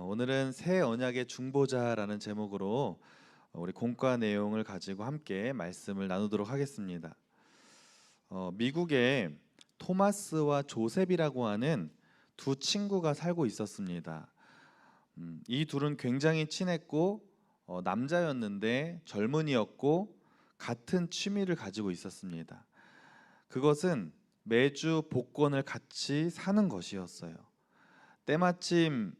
오늘은 새 언약의 중보자라는 제목으로 우리 공과 내용을 가지고 함께 말씀을 나누도록 하겠습니다. 미국에 토마스와 조셉이라고 하는 두 친구가 살고 있었습니다. 이 둘은 굉장히 친했고 남자였는데 젊은이였고 같은 취미를 가지고 있었습니다. 그것은 매주 복권을 같이 사는 것이었어요. 때마침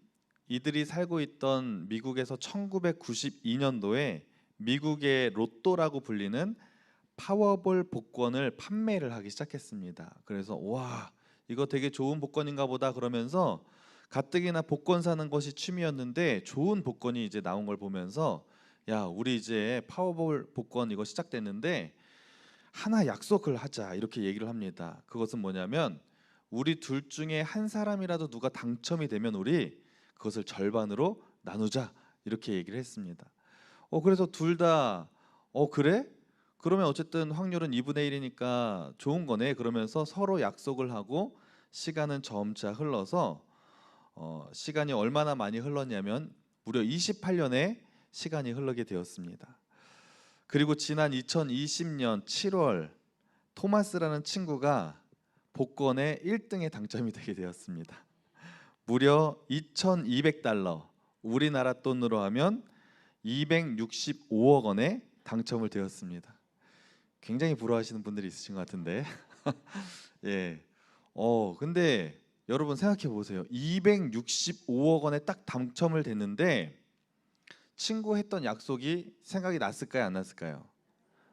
이들이 살고 있던 미국에서 1992년도에 미국의 로또라고 불리는 파워볼 복권을 판매를 하기 시작했습니다. 그래서 와, 이거 되게 좋은 복권인가 보다 그러면서 가뜩이나 복권 사는 것이 취미였는데 좋은 복권이 이제 나온 걸 보면서 야, 우리 이제 파워볼 복권 이거 시작됐는데 하나 약속을 하자 이렇게 얘기를 합니다. 그것은 뭐냐면 우리 둘 중에 한 사람이라도 누가 당첨이 되면 우리 그것을 절반으로 나누자 이렇게 얘기를 했습니다. 그래서 둘 다 그래? 그러면 어쨌든 확률은 2분의 1이니까 좋은 거네 그러면서 서로 약속을 하고 시간은 점차 흘러서 시간이 얼마나 많이 흘렀냐면 무려 28년의 시간이 흐르게 되었습니다. 그리고 지난 2020년 7월 토마스라는 친구가 복권의 1등에 당첨이 되게 되었습니다. 무려 2,200달러, 우리나라 돈으로 하면 265억 원에 당첨을 되었습니다. 굉장히 부러워하시는 분들이 있으신 것 같은데. 예. 근데 여러분 생각해 보세요. 265억 원에 딱 당첨을 됐는데 친구 했던 약속이 생각이 났을까요, 안 났을까요?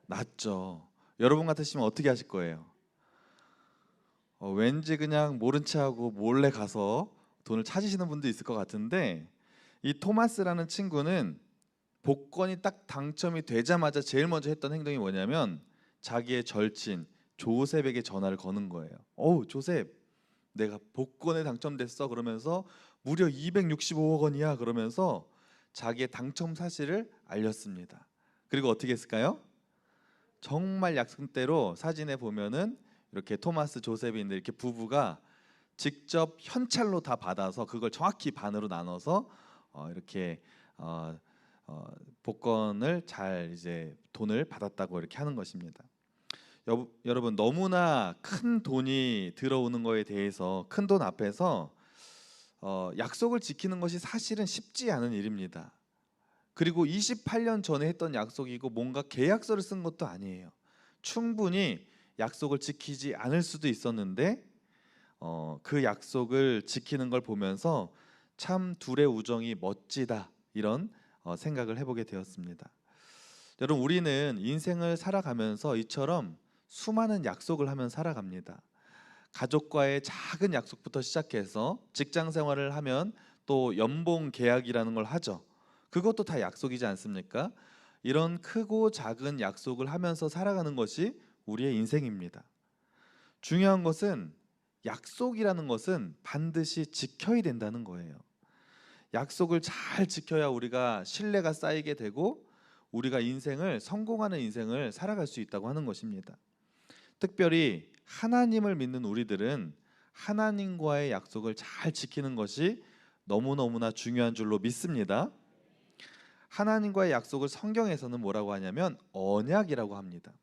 났죠. 여러분 같으시면 어떻게 하실 거예요? 왠지 그냥 모른 체 하고 몰래 가서 돈을 찾으시는 분도 있을 것 같은데 이 토마스라는 친구는 복권이 딱 당첨이 되자마자 제일 먼저 했던 행동이 뭐냐면 자기의 절친 조셉에게 전화를 거는 거예요. 조셉, 내가 복권에 당첨됐어. 그러면서 무려 265억 원이야. 그러면서 자기의 당첨 사실을 알렸습니다. 그리고 어떻게 했을까요? 정말 약속대로 사진에 보면은 이렇게 토마스 조셉인데 이렇게 부부가 직접 현찰로 다 받아서 그걸 정확히 반으로 나눠서 이렇게 복권을 잘 이제 돈을 받았다고 이렇게 하는 것입니다. 여러분 너무나 큰 돈이 들어오는 거에 대해서 큰 돈 앞에서 약속을 지키는 것이 사실은 쉽지 않은 일입니다. 그리고 28년 전에 했던 약속이고 뭔가 계약서를 쓴 것도 아니에요. 충분히 약속을 지키지 않을 수도 있었는데 그 약속을 지키는 걸 보면서 참 둘의 우정이 멋지다 이런 생각을 해보게 되었습니다. 여러분 우리는 인생을 살아가면서 이처럼 수많은 약속을 하면 살아갑니다. 가족과의 작은 약속부터 시작해서 직장 생활을 하면 또 연봉 계약이라는 걸 하죠. 그것도 다 약속이지 않습니까? 이런 크고 작은 약속을 하면서 살아가는 것이 우리의 인생입니다. 중요한 것은 약속이라는 것은 반드시 지켜야 된다는 거예요. 약속을 잘 지켜야 우리가 신뢰가 쌓이게 되고 우리가 성공하는 인생을 살아갈 수 있다고 하는 것입니다. 특별히 하나님을 믿는 우리들은 하나님과의 약속을 잘 지키는 것이 너무너무나 중요한 줄로 믿습니다. 하나님과의 약속을 성경에서는 뭐라고 하냐면 언약이라고 합니다.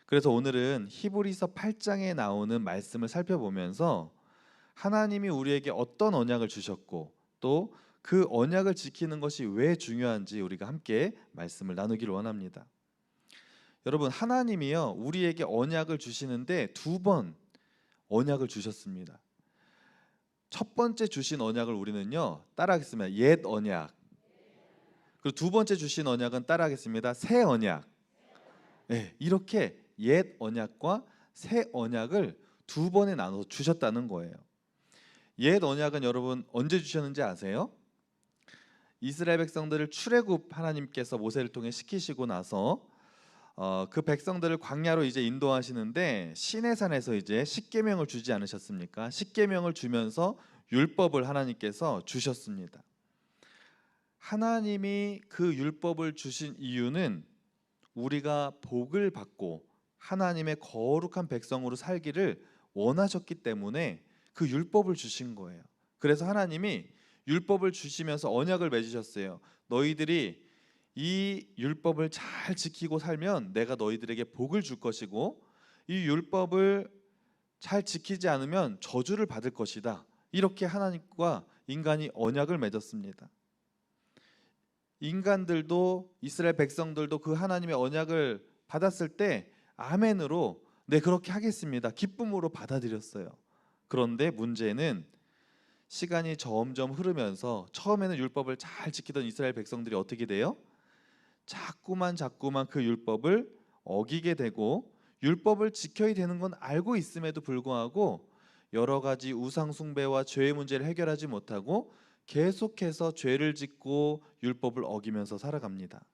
그래서 오늘은 히브리서 8장에 나오는 말씀을 살펴보면서 하나님이 우리에게 어떤 언약을 주셨고 또 그 언약을 지키는 것이 왜 중요한지 우리가 함께 말씀을 나누기를 원합니다. 여러분 하나님이요 우리에게 언약을 주시는데 두 번 언약을 주셨습니다. 첫 번째 주신 언약을 우리는요 따라하겠습니다. 옛 언약. 그리고 두 번째 주신 언약은 따라하겠습니다. 새 언약. 네, 이렇게 옛 언약과 새 언약을 두 번에 나눠서 주셨다는 거예요. 옛 언약은 여러분 언제 주셨는지 아세요? 이스라엘 백성들을 출애굽 하나님께서 모세를 통해 시키시고 나서 그 백성들을 광야로 이제 인도하시는데 시내산에서 이제 십계명을 주지 않으셨습니까? 십계명을 주면서 율법을 하나님께서 주셨습니다. 하나님이 그 율법을 주신 이유는 우리가 복을 받고 하나님의 거룩한 백성으로 살기를 원하셨기 때문에 그 율법을 주신 거예요. 그래서 하나님이 율법을 주시면서 언약을 맺으셨어요. 너희들이 이 율법을 잘 지키고 살면 내가 너희들에게 복을 줄 것이고 이 율법을 잘 지키지 않으면 저주를 받을 것이다. 이렇게 하나님과 인간이 언약을 맺었습니다. 인간들도 이스라엘 백성들도 그 하나님의 언약을 받았을 때 아멘으로 네 그렇게 하겠습니다. 기쁨으로 받아들였어요. 그런데 문제는 시간이 점점 흐르면서 처음에는 율법을 잘 지키던 이스라엘 백성들이 어떻게 돼요? 자꾸만 그 율법을 어기게 되고 율법을 지켜야 되는 건 알고 있음에도 불구하고 여러 가지 우상 숭배와 죄의 문제를 해결하지 못하고 계속해서 죄를 짓고 율법을 어기면서 살아갑니다.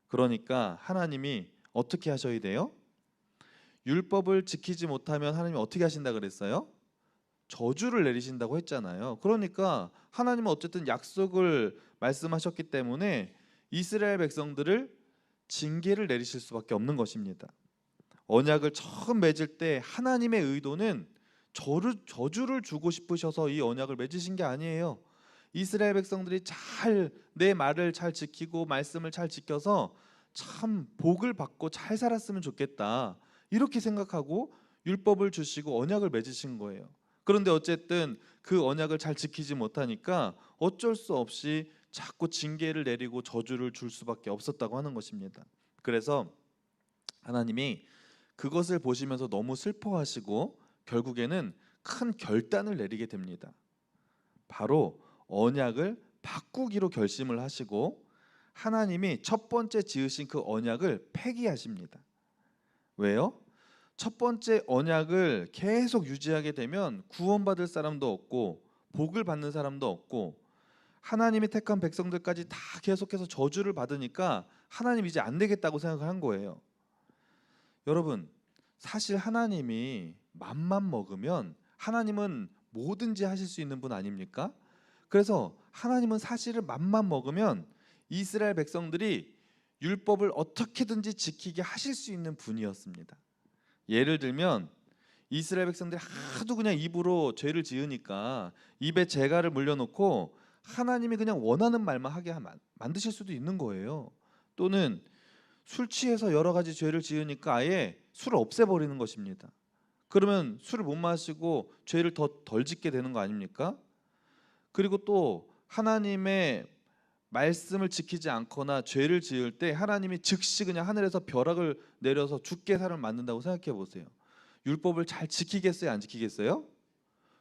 그러니까 하나님이 어떻게 하셔야 돼요? 율법을 지키지 못하면 하나님이 어떻게 하신다 그랬어요? 저주를 내리신다고 했잖아요. 그러니까 하나님은 어쨌든 약속을 말씀하셨기 때문에 이스라엘 백성들을 징계를 내리실 수밖에 없는 것입니다. 언약을 처음 맺을 때 하나님의 의도는 저주를 주고 싶으셔서 이 언약을 맺으신 게 아니에요. 이스라엘 백성들이 잘 내 말을 잘 지키고 말씀을 잘 지켜서 참 복을 받고 잘 살았으면 좋겠다. 이렇게 생각하고 율법을 주시고 언약을 맺으신 거예요. 그런데 어쨌든 그 언약을 잘 지키지 못하니까 어쩔 수 없이 자꾸 징계를 내리고 저주를 줄 수밖에 없었다고 하는 것입니다. 그래서 하나님이 그것을 보시면서 너무 슬퍼하시고 결국에는 큰 결단을 내리게 됩니다. 바로 언약을 바꾸기로 결심을 하시고 하나님이 첫 번째 지으신 그 언약을 폐기하십니다. 왜요? 첫 번째 언약을 계속 유지하게 되면 구원받을 사람도 없고 복을 받는 사람도 없고 하나님이 택한 백성들까지 다 계속해서 저주를 받으니까 하나님 이제 안 되겠다고 생각한 거예요. 여러분, 사실 하나님이 맘만 먹으면 하나님은 뭐든지 하실 수 있는 분 아닙니까? 그래서 하나님은 사실은 맘만 먹으면 이스라엘 백성들이 율법을 어떻게든지 지키게 하실 수 있는 분이었습니다. 예를 들면 이스라엘 백성들이 하도 그냥 입으로 죄를 지으니까 입에 재갈을 물려놓고 하나님이 그냥 원하는 말만 하게 만드실 수도 있는 거예요. 또는 술 취해서 여러 가지 죄를 지으니까 아예 술을 없애버리는 것입니다. 그러면 술을 못 마시고 죄를 더 덜 짓게 되는 거 아닙니까? 그리고 또 하나님의 말씀을 지키지 않거나 죄를 지을 때 하나님이 즉시 그냥 하늘에서 벼락을 내려서 죽게 사람을 만든다고 생각해 보세요. 율법을 잘 지키겠어요? 안 지키겠어요?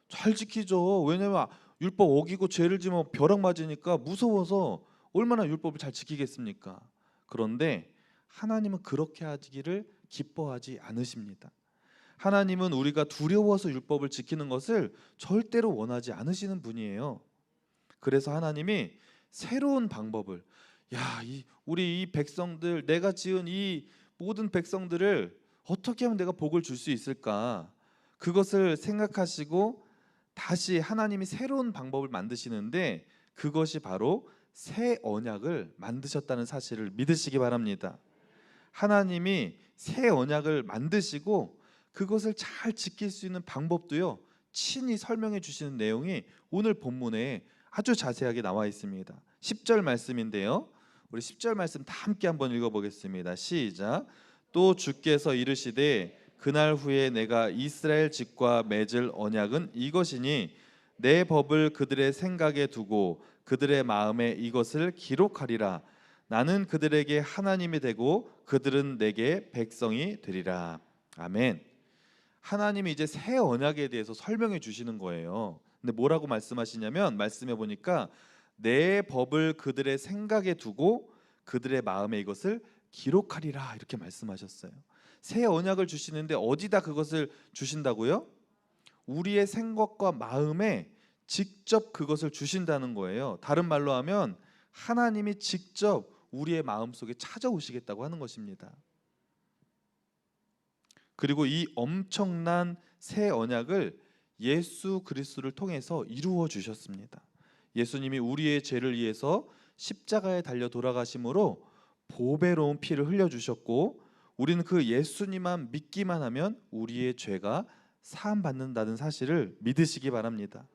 잘 지키죠. 왜냐하면 율법 어기고 죄를 지으면 벼락 맞으니까 무서워서 얼마나 율법을 잘 지키겠습니까? 그런데 하나님은 그렇게 하기를 기뻐하지 않으십니다. 하나님은 우리가 두려워서 율법을 지키는 것을 절대로 원하지 않으시는 분이에요. 그래서 하나님이 새로운 방법을 우리 이 백성들 내가 지은 이 모든 백성들을 어떻게 하면 내가 복을 줄 수 있을까? 그것을 생각하시고 다시 하나님이 새로운 방법을 만드시는데 그것이 바로 새 언약을 만드셨다는 사실을 믿으시기 바랍니다. 하나님이 새 언약을 만드시고 그것을 잘 지킬 수 있는 방법도요 친히 설명해 주시는 내용이 오늘 본문에 아주 자세하게 나와 있습니다. 10절 말씀인데요. 우리 10절 말씀 다 함께 한번 읽어보겠습니다. 시작. 또 주께서 이르시되 그날 후에 내가 이스라엘 집과 맺을 언약은 이것이니 내 법을 그들의 생각에 두고 그들의 마음에 이것을 기록하리라. 나는 그들에게 하나님이 되고 그들은 내게 백성이 되리라. 아멘. 하나님이 이제 새 언약에 대해서 설명해 주시는 거예요. 근데 뭐라고 말씀하시냐면 말씀해 보니까 내 법을 그들의 생각에 두고 그들의 마음에 이것을 기록하리라 이렇게 말씀하셨어요. 새 언약을 주시는데 어디다 그것을 주신다고요? 우리의 생각과 마음에 직접 그것을 주신다는 거예요. 다른 말로 하면 하나님이 직접 우리의 마음속에 찾아오시겠다고 하는 것입니다. 그리고 이 엄청난 새 언약을 예수 그리스도를 통해서 이루어 주셨습니다. 예수님이 우리의 죄를 위해서 십자가에 달려 돌아가심으로 보배로운 피를 흘려 주셨고 우리는 그 예수님만 믿기만 하면 우리의 죄가 사함 받는다는 사실을 믿으시기 바랍니다.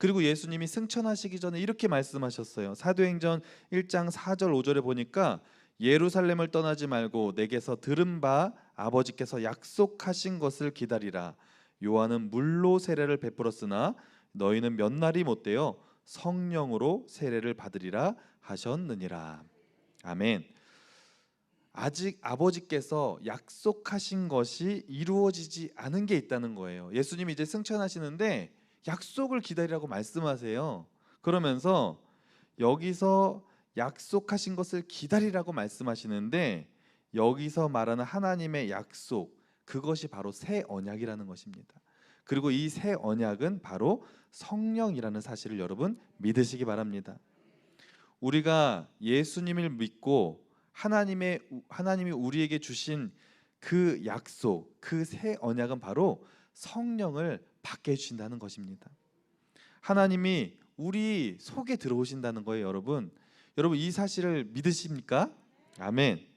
그리고 예수님이 승천하시기 전에 이렇게 말씀하셨어요. 사도행전 1장 4절 5절에 보니까 예루살렘을 떠나지 말고 내게서 들은 바 아버지께서 약속하신 것을 기다리라. 요한은 물로 세례를 베풀었으나 너희는 몇 날이 못되어 성령으로 세례를 받으리라 하셨느니라. 아멘. 아직 아버지께서 약속하신 것이 이루어지지 않은 게 있다는 거예요. 예수님이 이제 승천하시는데 약속을 기다리라고 말씀하세요. 그러면서 여기서 약속하신 것을 기다리라고 말씀하시는데 여기서 말하는 하나님의 약속, 그것이 바로 새 언약이라는 것입니다. 그리고 이 새 언약은 바로 성령이라는 사실을 여러분 믿으시기 바랍니다. 우리가 예수님을 믿고 하나님이 우리에게 주신 그 약속, 그 새 언약은 바로 성령을 받게 해주신다는 것입니다. 하나님이 우리 속에 들어오신다는 거예요, 여러분. 여러분 이 사실을 믿으십니까? 아멘.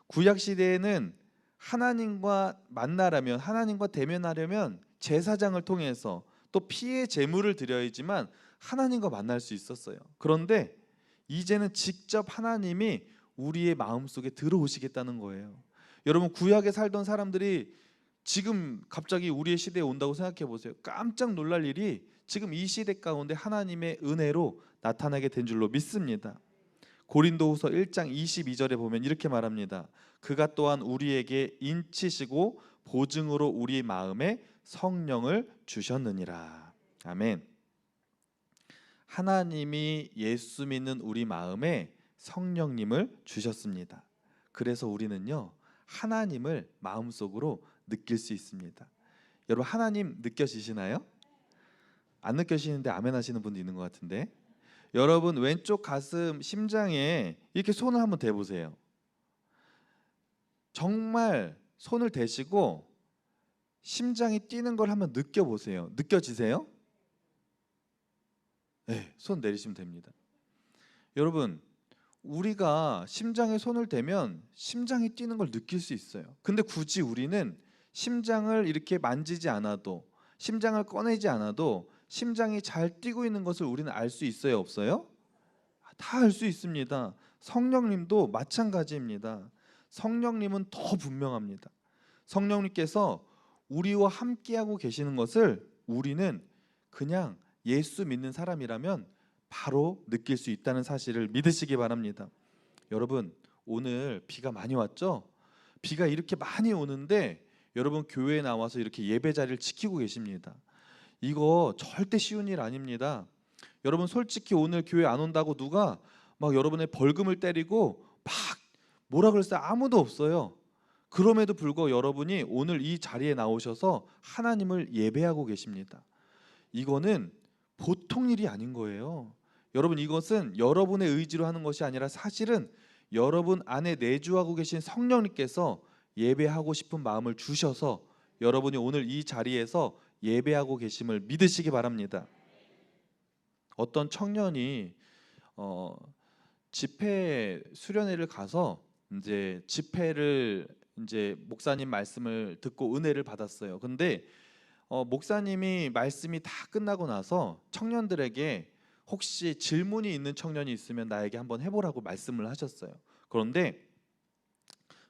구약 시대에는 하나님과 만나려면, 하나님과 대면하려면 제사장을 통해서 또 피의 제물을 드려야지만 하나님과 만날 수 있었어요. 그런데 이제는 직접 하나님이 우리의 마음속에 들어오시겠다는 거예요. 여러분 구약에 살던 사람들이 지금 갑자기 우리의 시대에 온다고 생각해 보세요. 깜짝 놀랄 일이 지금 이 시대 가운데 하나님의 은혜로 나타나게 된 줄로 믿습니다. 고린도후서 1장 22절에 보면 이렇게 말합니다. 그가 또한 우리에게 인치시고 보증으로 우리 마음에 성령을 주셨느니라. 아멘. 하나님이 예수 믿는 우리 마음에 성령님을 주셨습니다. 그래서 우리는요 하나님을 마음속으로 느낄 수 있습니다. 여러분 하나님 느껴지시나요? 안 느껴지시는데 아멘 하시는 분도 있는 것 같은데, 여러분 왼쪽 가슴 심장에 이렇게 손을 한번 대보세요. 정말 손을 대시고 심장이 뛰는 걸 한번 느껴보세요. 느껴지세요? 네, 손 내리시면 됩니다. 여러분 우리가 심장에 손을 대면 심장이 뛰는 걸 느낄 수 있어요. 근데 굳이 우리는 심장을 이렇게 만지지 않아도, 심장을 꺼내지 않아도 심장이 잘 뛰고 있는 것을 우리는 알 수 있어요, 없어요? 다 알 수 있습니다. 성령님도 마찬가지입니다. 성령님은 더 분명합니다. 성령님께서 우리와 함께하고 계시는 것을 우리는 그냥 예수 믿는 사람이라면 바로 느낄 수 있다는 사실을 믿으시기 바랍니다. 여러분 오늘 비가 많이 왔죠? 비가 이렇게 많이 오는데 여러분 교회에 나와서 이렇게 예배 자리를 지키고 계십니다. 이거 절대 쉬운 일 아닙니다. 여러분 솔직히 오늘 교회 안 온다고 누가 막 여러분의 벌금을 때리고 막 뭐라 그랬어요? 아무도 없어요. 그럼에도 불구하고 여러분이 오늘 이 자리에 나오셔서 하나님을 예배하고 계십니다. 이거는 보통 일이 아닌 거예요. 여러분 이것은 여러분의 의지로 하는 것이 아니라 사실은 여러분 안에 내주하고 계신 성령님께서 예배하고 싶은 마음을 주셔서 여러분이 오늘 이 자리에서 예배하고 계심을 믿으시기 바랍니다. 어떤 청년이 집회 수련회를 가서 이제 집회를 이제 목사님 말씀을 듣고 은혜를 받았어요. 근데 목사님이 말씀이 다 끝나고 나서 청년들에게 혹시 질문이 있는 청년이 있으면 나에게 한번 해보라고 말씀을 하셨어요. 그런데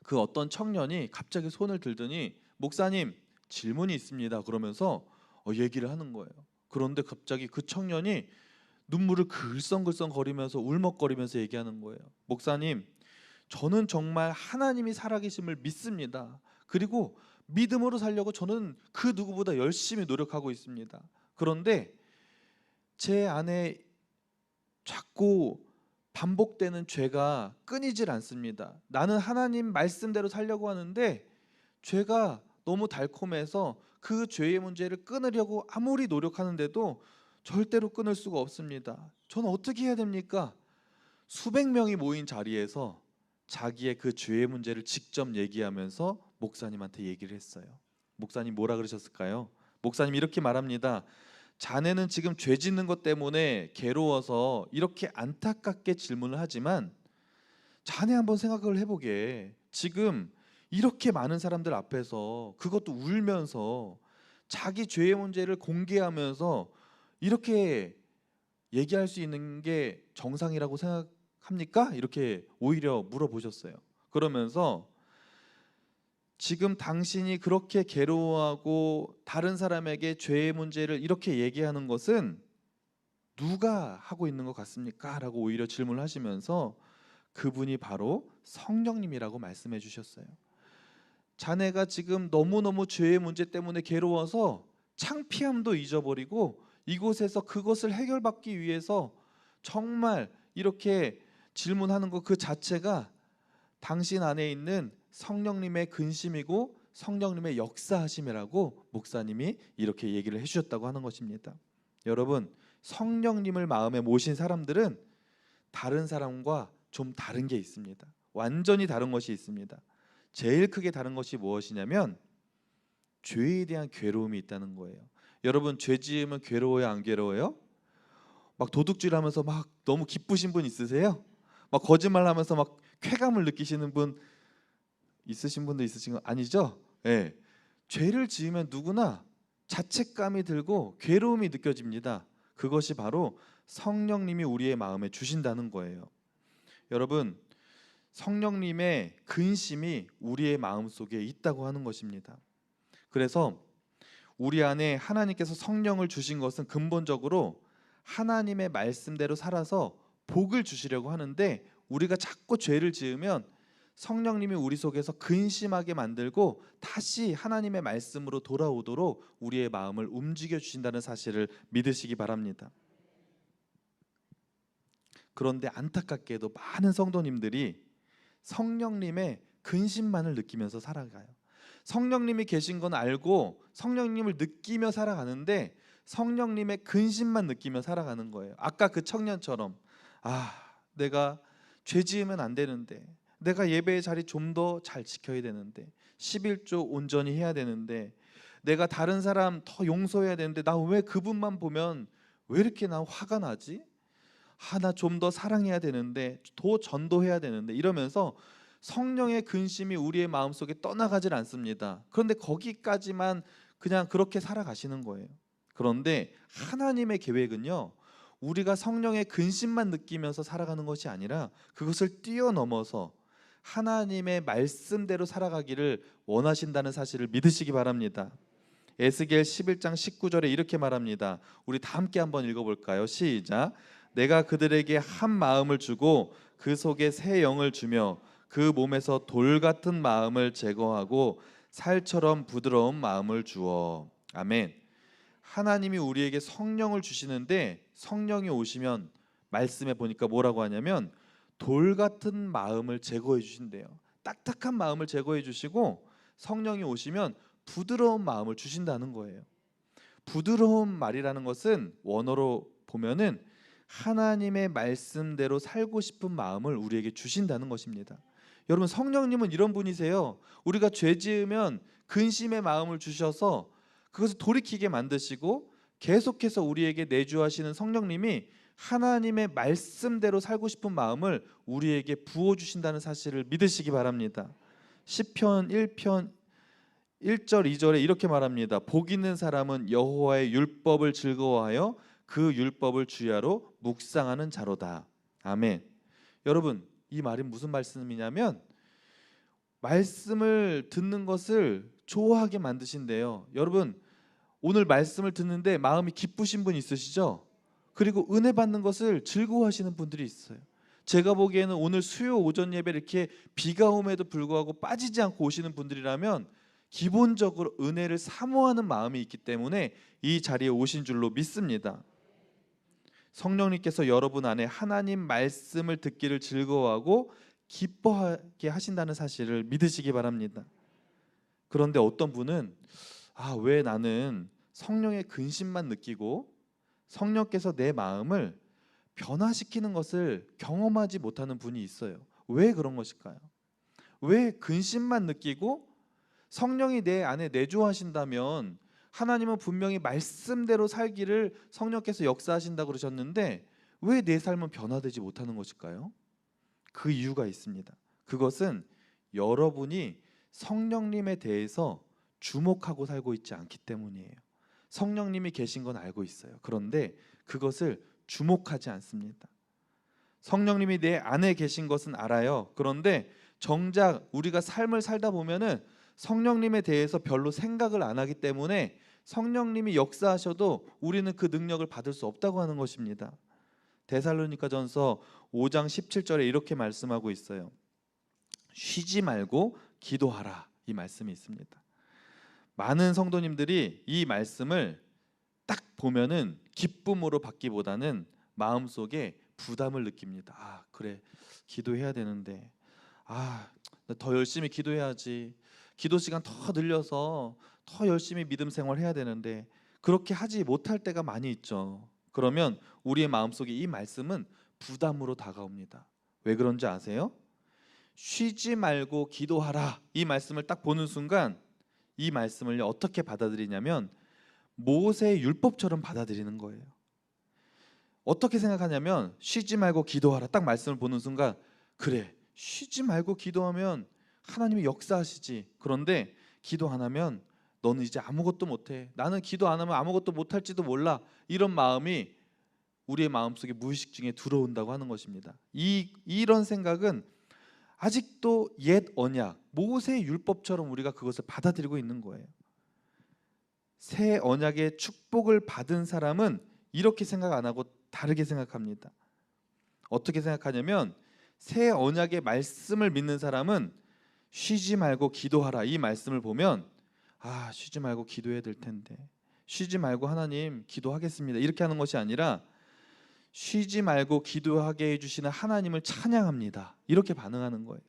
그 어떤 청년이 갑자기 손을 들더니 목사님 질문이 있습니다 그러면서 얘기를 하는 거예요. 그런데 갑자기 그 청년이 눈물을 글썽글썽 거리면서 울먹거리면서 얘기하는 거예요. 목사님 저는 정말 하나님이 살아계심을 믿습니다. 그리고 믿음으로 살려고 저는 그 누구보다 열심히 노력하고 있습니다. 그런데 제 안에 자꾸 반복되는 죄가 끊이질 않습니다. 나는 하나님 말씀대로 살려고 하는데 죄가 너무 달콤해서 그 죄의 문제를 끊으려고 아무리 노력하는데도 절대로 끊을 수가 없습니다. 저는 어떻게 해야 됩니까? 수백 명이 모인 자리에서 자기의 그 죄의 문제를 직접 얘기하면서 목사님한테 얘기를 했어요. 목사님 뭐라 그러셨을까요? 목사님 이렇게 말합니다. 자네는 지금 죄 짓는 것 때문에 괴로워서 이렇게 안타깝게 질문을 하지만 자네 한번 생각을 해보게. 지금 이렇게 많은 사람들 앞에서 그것도 울면서 자기 죄의 문제를 공개하면서 이렇게 얘기할 수 있는 게 정상이라고 생각합니까? 이렇게 오히려 물어보셨어요. 그러면서 지금 당신이 그렇게 괴로워하고 다른 사람에게 죄의 문제를 이렇게 얘기하는 것은 누가 하고 있는 것 같습니까? 라고 오히려 질문을 하시면서 그분이 바로 성령님이라고 말씀해 주셨어요. 자네가 지금 너무너무 죄의 문제 때문에 괴로워서 창피함도 잊어버리고 이곳에서 그것을 해결받기 위해서 정말 이렇게 질문하는 것 그 자체가 당신 안에 있는 성령님의 근심이고 성령님의 역사하심이라고 목사님이 이렇게 얘기를 해주셨다고 하는 것입니다. 여러분, 성령님을 마음에 모신 사람들은 다른 사람과 좀 다른 게 있습니다. 완전히 다른 것이 있습니다. 제일 크게 다른 것이 무엇이냐면 죄에 대한 괴로움이 있다는 거예요. 여러분, 죄 지으면 괴로워요, 안 괴로워요? 막 도둑질하면서 막 너무 기쁘신 분 있으세요? 막 거짓말하면서 막 쾌감을 느끼시는 분 있으신 분도 있으신 거 아니죠? 예. 죄를 지으면 누구나 자책감이 들고 괴로움이 느껴집니다. 그것이 바로 성령님이 우리의 마음에 주신다는 거예요. 여러분, 성령님의 근심이 우리의 마음속에 있다고 하는 것입니다. 그래서 우리 안에 하나님께서 성령을 주신 것은 근본적으로 하나님의 말씀대로 살아서 복을 주시려고 하는데, 우리가 자꾸 죄를 지으면 성령님이 우리 속에서 근심하게 만들고 다시 하나님의 말씀으로 돌아오도록 우리의 마음을 움직여 주신다는 사실을 믿으시기 바랍니다. 그런데 안타깝게도 많은 성도님들이 성령님의 근심만을 느끼면서 살아가요. 성령님이 계신 건 알고 성령님을 느끼며 살아가는데 성령님의 근심만 느끼며 살아가는 거예요. 아까 그 청년처럼, 내가 죄 지으면 안 되는데, 내가 예배의 자리 좀 더 잘 지켜야 되는데, 11조 온전히 해야 되는데, 내가 다른 사람 더 용서해야 되는데 나 왜 그분만 보면 왜 이렇게 나 화가 나지? 나 좀 더 사랑해야 되는데, 더 전도해야 되는데, 이러면서 성령의 근심이 우리의 마음속에 떠나가질 않습니다. 그런데 거기까지만 그냥 그렇게 살아가시는 거예요. 그런데 하나님의 계획은요, 우리가 성령의 근심만 느끼면서 살아가는 것이 아니라 그것을 뛰어넘어서 하나님의 말씀대로 살아가기를 원하신다는 사실을 믿으시기 바랍니다. 에스겔 11장 19절에 이렇게 말합니다. 우리 다 함께 한번 읽어볼까요? 시작. 내가 그들에게 한 마음을 주고 그 속에 새 영을 주며 그 몸에서 돌 같은 마음을 제거하고 살처럼 부드러운 마음을 주어. 아멘. 하나님이 우리에게 성령을 주시는데, 성령이 오시면 말씀에 보니까 뭐라고 하냐면 돌 같은 마음을 제거해 주신대요. 딱딱한 마음을 제거해 주시고 성령이 오시면 부드러운 마음을 주신다는 거예요. 부드러운 말이라는 것은 원어로 보면은 하나님의 말씀대로 살고 싶은 마음을 우리에게 주신다는 것입니다. 여러분, 성령님은 이런 분이세요. 우리가 죄 지으면 근심의 마음을 주셔서 그것을 돌이키게 만드시고 계속해서 우리에게 내주하시는 성령님이 하나님의 말씀대로 살고 싶은 마음을 우리에게 부어주신다는 사실을 믿으시기 바랍니다. 시편 1편 1절 2절에 이렇게 말합니다. 복 있는 사람은 여호와의 율법을 즐거워하여 그 율법을 주야로 묵상하는 자로다. 아멘. 여러분, 이 말이 무슨 말씀이냐면 말씀을 듣는 것을 좋아하게 만드신대요. 여러분, 오늘 말씀을 듣는데 마음이 기쁘신 분 있으시죠? 그리고 은혜 받는 것을 즐거워하시는 분들이 있어요. 제가 보기에는 오늘 수요 오전 예배 이렇게 비가 오음에도 불구하고 빠지지 않고 오시는 분들이라면 기본적으로 은혜를 사모하는 마음이 있기 때문에 이 자리에 오신 줄로 믿습니다. 성령님께서 여러분 안에 하나님 말씀을 듣기를 즐거워하고 기뻐하게 하신다는 사실을 믿으시기 바랍니다. 그런데 어떤 분은 왜 나는 성령의 근심만 느끼고 성령께서 내 마음을 변화시키는 것을 경험하지 못하는 분이 있어요. 왜 그런 것일까요? 왜 근심만 느끼고 성령이 내 안에 내주하신다면 하나님은 분명히 말씀대로 살기를 성령께서 역사하신다고 그러셨는데 왜 내 삶은 변화되지 못하는 것일까요? 그 이유가 있습니다. 그것은 여러분이 성령님에 대해서 주목하고 살고 있지 않기 때문이에요. 성령님이 계신 건 알고 있어요. 그런데 그것을 주목하지 않습니다. 성령님이 내 안에 계신 것은 알아요. 그런데 정작 우리가 삶을 살다 보면은 성령님에 대해서 별로 생각을 안 하기 때문에 성령님이 역사하셔도 우리는 그 능력을 받을 수 없다고 하는 것입니다. 데살로니가전서 5장 17절에 이렇게 말씀하고 있어요. 쉬지 말고 기도하라, 이 말씀이 있습니다. 많은 성도님들이 이 말씀을 딱 보면은 기쁨으로 받기보다는 마음속에 부담을 느낍니다. 아, 그래, 기도해야 되는데, 더 열심히 기도해야지, 기도 시간 더 늘려서 더 열심히 믿음 생활해야 되는데, 그렇게 하지 못할 때가 많이 있죠. 그러면 우리의 마음속에 이 말씀은 부담으로 다가옵니다. 왜 그런지 아세요? 쉬지 말고 기도하라, 이 말씀을 딱 보는 순간 이 말씀을 어떻게 받아들이냐면 모세의 율법처럼 받아들이는 거예요. 어떻게 생각하냐면 쉬지 말고 기도하라 딱 말씀을 보는 순간, 그래, 쉬지 말고 기도하면 하나님이 역사하시지. 그런데 기도 안 하면 너는 이제 아무것도 못해. 나는 기도 안 하면 아무것도 못할지도 몰라. 이런 마음이 우리의 마음속에 무의식 중에 들어온다고 하는 것입니다. 이런 생각은 아직도 옛 언약, 모세의 율법처럼 우리가 그것을 받아들이고 있는 거예요. 새 언약의 축복을 받은 사람은 이렇게 생각 안 하고 다르게 생각합니다. 어떻게 생각하냐면 새 언약의 말씀을 믿는 사람은 쉬지 말고 기도하라, 이 말씀을 보면 쉬지 말고 기도해야 될 텐데, 쉬지 말고 하나님 기도하겠습니다, 이렇게 하는 것이 아니라 쉬지 말고 기도하게 해주시는 하나님을 찬양합니다, 이렇게 반응하는 거예요.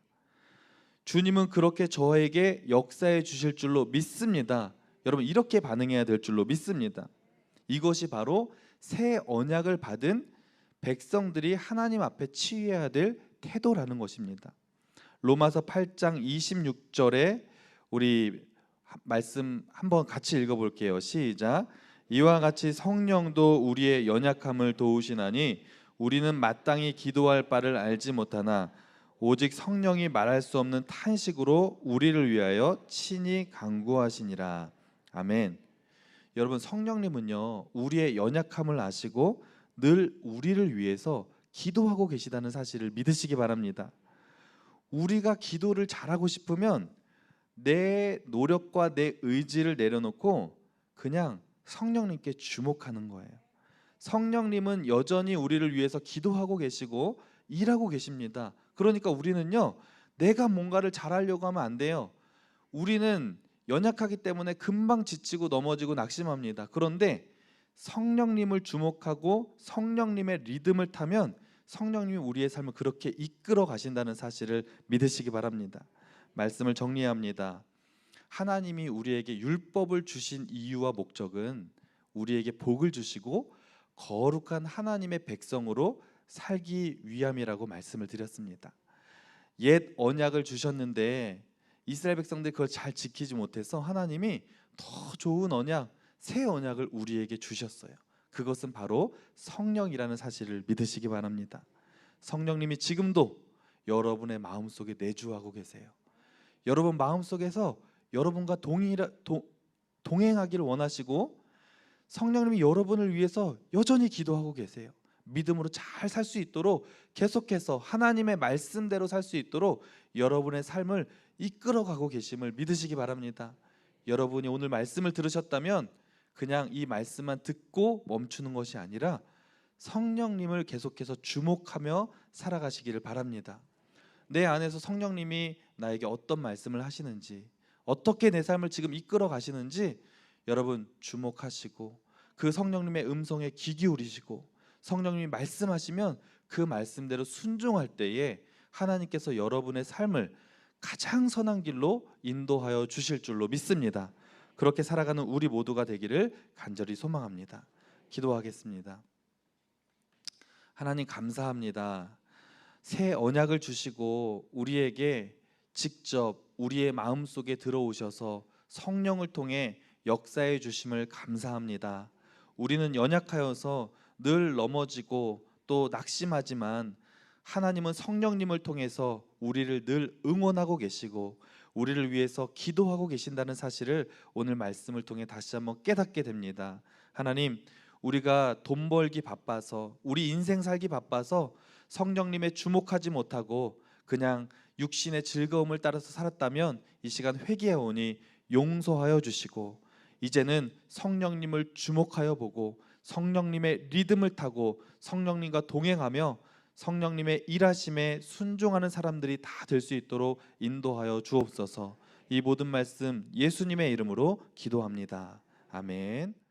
주님은 그렇게 저에게 역사해 주실 줄로 믿습니다. 여러분, 이렇게 반응해야 될 줄로 믿습니다. 이것이 바로 새 언약을 받은 백성들이 하나님 앞에 취해야 될 태도라는 것입니다. 로마서 8장 26절에 우리 말씀 한번 같이 읽어볼게요. 시작. 이와 같이 성령도 우리의 연약함을 도우시나니 우리는 마땅히 기도할 바를 알지 못하나 오직 성령이 말할 수 없는 탄식으로 우리를 위하여 친히 간구하시니라. 아멘. 여러분, 성령님은요, 우리의 연약함을 아시고 늘 우리를 위해서 기도하고 계시다는 사실을 믿으시기 바랍니다. 우리가 기도를 잘하고 싶으면 내 노력과 내 의지를 내려놓고 그냥 성령님께 주목하는 거예요. 성령님은 여전히 우리를 위해서 기도하고 계시고 일하고 계십니다. 그러니까 우리는요, 내가 뭔가를 잘하려고 하면 안 돼요. 우리는 연약하기 때문에 금방 지치고 넘어지고 낙심합니다. 그런데 성령님을 주목하고 성령님의 리듬을 타면 성령님이 우리의 삶을 그렇게 이끌어 가신다는 사실을 믿으시기 바랍니다. 말씀을 정리합니다. 하나님이 우리에게 율법을 주신 이유와 목적은 우리에게 복을 주시고 거룩한 하나님의 백성으로 살기 위함이라고 말씀을 드렸습니다. 옛 언약을 주셨는데 이스라엘 백성들이 그걸 잘 지키지 못해서 하나님이 더 좋은 언약, 새 언약을 우리에게 주셨어요. 그것은 바로 성령이라는 사실을 믿으시기 바랍니다. 성령님이 지금도 여러분의 마음속에 내주하고 계세요. 여러분 마음속에서 여러분과 동행하기를 원하시고 성령님이 여러분을 위해서 여전히 기도하고 계세요. 믿음으로 잘 살 수 있도록 계속해서 하나님의 말씀대로 살 수 있도록 여러분의 삶을 이끌어가고 계심을 믿으시기 바랍니다. 여러분이 오늘 말씀을 들으셨다면 그냥 이 말씀만 듣고 멈추는 것이 아니라 성령님을 계속해서 주목하며 살아가시기를 바랍니다. 내 안에서 성령님이 나에게 어떤 말씀을 하시는지, 어떻게 내 삶을 지금 이끌어 가시는지 여러분 주목하시고 그 성령님의 음성에 귀 기울이시고 성령님이 말씀하시면 그 말씀대로 순종할 때에 하나님께서 여러분의 삶을 가장 선한 길로 인도하여 주실 줄로 믿습니다. 그렇게 살아가는 우리 모두가 되기를 간절히 소망합니다. 기도하겠습니다. 하나님 감사합니다. 새 언약을 주시고 우리에게 직접 우리의 마음속에 들어오셔서 성령을 통해 역사해 주심을 감사합니다. 우리는 연약하여서 늘 넘어지고 또 낙심하지만 하나님은 성령님을 통해서 우리를 늘 응원하고 계시고 우리를 위해서 기도하고 계신다는 사실을 오늘 말씀을 통해 다시 한번 깨닫게 됩니다. 하나님, 우리가 돈 벌기 바빠서, 우리 인생 살기 바빠서 성령님의 주목하지 못하고 그냥 육신의 즐거움을 따라서 살았다면 이 시간 회개하오니 용서하여 주시고, 이제는 성령님을 주목하여 보고 성령님의 리듬을 타고 성령님과 동행하며 성령님의 일하심에 순종하는 사람들이 다 될 수 있도록 인도하여 주옵소서. 이 모든 말씀 예수님의 이름으로 기도합니다. 아멘.